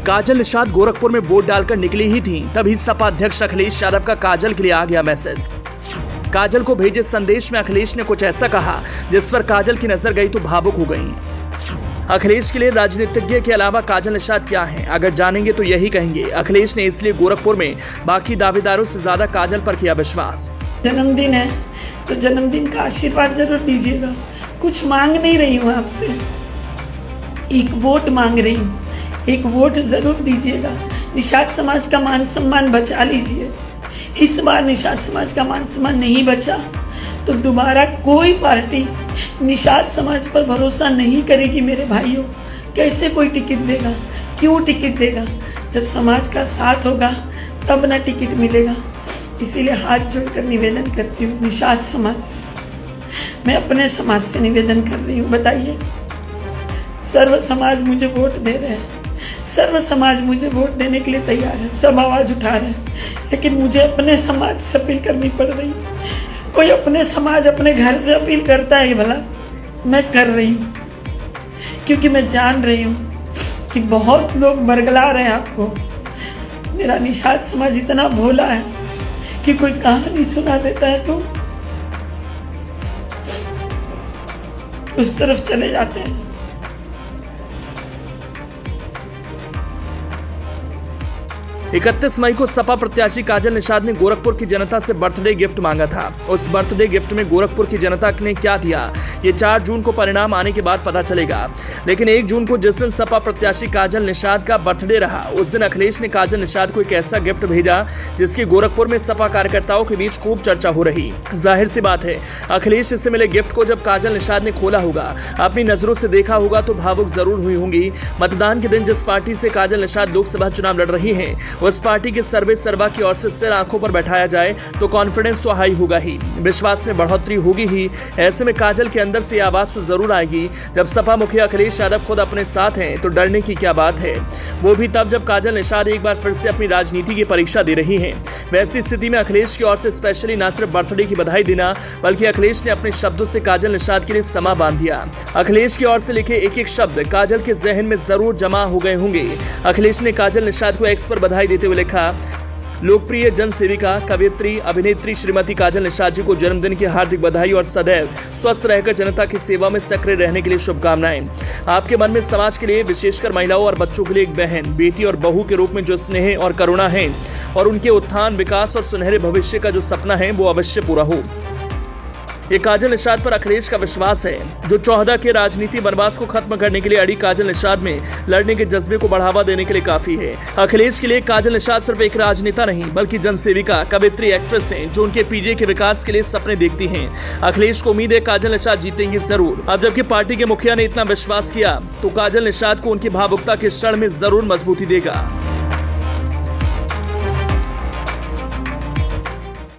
काजल निषाद गोरखपुर में वोट डालकर निकली ही थी, तभी सपा अध्यक्ष अखिलेश यादव का काजल के लिए आ गया मैसेज। काजल को भेजे संदेश में अखिलेश ने कुछ ऐसा कहा जिस पर काजल की नजर गई तो भावुक हो गई। अखिलेश के लिए राजनीतिज्ञ के अलावा काजल निषाद क्या हैं, अगर जानेंगे तो यही कहेंगे। अखिलेश ने इसलिए गोरखपुर में बाकी दावेदारों से ज्यादा काजल पर किया विश्वास। जन्मदिन है तो जन्मदिन का आशीर्वाद जरूर दीजिएगा। कुछ मांग नहीं रही हूँ आपसे, एक वोट मांग रही हूँ, एक वोट जरूर दीजिएगा। निषाद समाज का मान सम्मान बचा लीजिए। इस बार निषाद समाज का मान सम्मान नहीं बचा तो दोबारा कोई पार्टी निषाद समाज पर भरोसा नहीं करेगी। मेरे भाइयों, कैसे कोई टिकट देगा, क्यों टिकट देगा? जब समाज का साथ होगा तब ना टिकट मिलेगा। इसीलिए हाथ जोड़कर निवेदन करती हूँ निषाद समाज से, मैं अपने समाज से निवेदन कर रही हूँ। बताइए, सर्व समाज मुझे वोट दे रहे हैं, सर्व समाज मुझे वोट देने के लिए तैयार है, सब आवाज़ उठा रहे हैं, लेकिन मुझे अपने समाज से अपील करनी पड़ रही है। कोई अपने समाज, अपने घर से अपील करता है भला? मैं कर रही हूँ क्योंकि मैं जान रही हूँ कि बहुत लोग बरगला रहे हैं आपको। मेरा निषाद समाज इतना भोला है कि कोई कहानी सुना देता है तो उस तरफ चले जाते हैं। 31 मई को सपा प्रत्याशी काजल निषाद ने गोरखपुर की जनता से बर्थडे गिफ्ट मांगा था। उस बर्थडे गिफ्ट में गोरखपुर की जनता ने क्या दिया, ये 4 जून को परिणाम आने के बाद पता चलेगा। लेकिन 1 जून को जिस दिन सपा प्रत्याशी काजल निषाद का बर्थडे रहा, उस दिन अखिलेश ने काजल निषाद को एक ऐसा गिफ्ट भेजा जिसकी गोरखपुर में सपा कार्यकर्ताओं के बीच खूब चर्चा हो रही। जाहिर सी बात है, अखिलेश से मिले गिफ्ट को जब काजल निषाद ने खोला होगा, अपनी नजरों से देखा होगा तो भावुक जरूर हुई होंगी। मतदान के दिन जिस पार्टी से काजल निषाद लोकसभा चुनाव लड़ रही है, उस पार्टी के सर्वे सर्वा की ओर से सिर आंखों पर बैठाया जाए तो कॉन्फिडेंस तो हाई होगा ही, विश्वास में बढ़ोतरी होगी ही। ऐसे में काजल के अंदर से आवाज तो जरूर आएगी। जब सपा मुखिया अखिलेश यादव खुद अपने साथ हैं तो डरने की क्या बात है, वो भी तब जब काजल निषाद एक बार फिर से अपनी राजनीति की परीक्षा दे रही हैं। वैसी स्थिति में अखिलेश की ओर से स्पेशली न सिर्फ बर्थडे की बधाई देना, बल्कि अखिलेश ने अपने शब्दों से काजल निषाद के लिए समा बांध दिया। अखिलेश की ओर से लिखे एक एक शब्द काजल के जहन में जरूर जमा हो गए होंगे। अखिलेश ने काजल निषाद को एक्स पर बधाई देते हुए लिखा, लोकप्रिय जन सेविका, कवियत्री, अभिनेत्री श्रीमती काजल निषाद जी को जन्मदिन की हार्दिक बधाई और सदैव स्वस्थ रहकर जनता की सेवा में सक्रिय रहने के लिए शुभकामनाएं। आपके मन में समाज के लिए, विशेषकर महिलाओं और बच्चों के लिए एक बहन, बेटी और बहू के रूप में जो स्नेह और करुणा है और उनके उत्थान, विकास और सुनहरे भविष्य का जो सपना है वो अवश्य पूरा हो। ये काजल निषाद पर अखिलेश का विश्वास है, जो 14 के राजनीति वनवास को खत्म करने के लिए अड़ी काजल निषाद में लड़ने के जज्बे को बढ़ावा देने के लिए काफी है। अखिलेश के लिए काजल निषाद सिर्फ एक राजनेता नहीं बल्कि जनसेविका, कवित्री, एक्ट्रेस हैं जो उनके पीढ़ी के विकास के लिए सपने देखती हैं। अखिलेश को उम्मीद है काजल निषाद जीतेंगे जरूर। अब जबकि पार्टी के मुखिया ने इतना विश्वास किया तो काजल निषाद को उनकी भावुकता के क्षण में जरूर मजबूती देगा।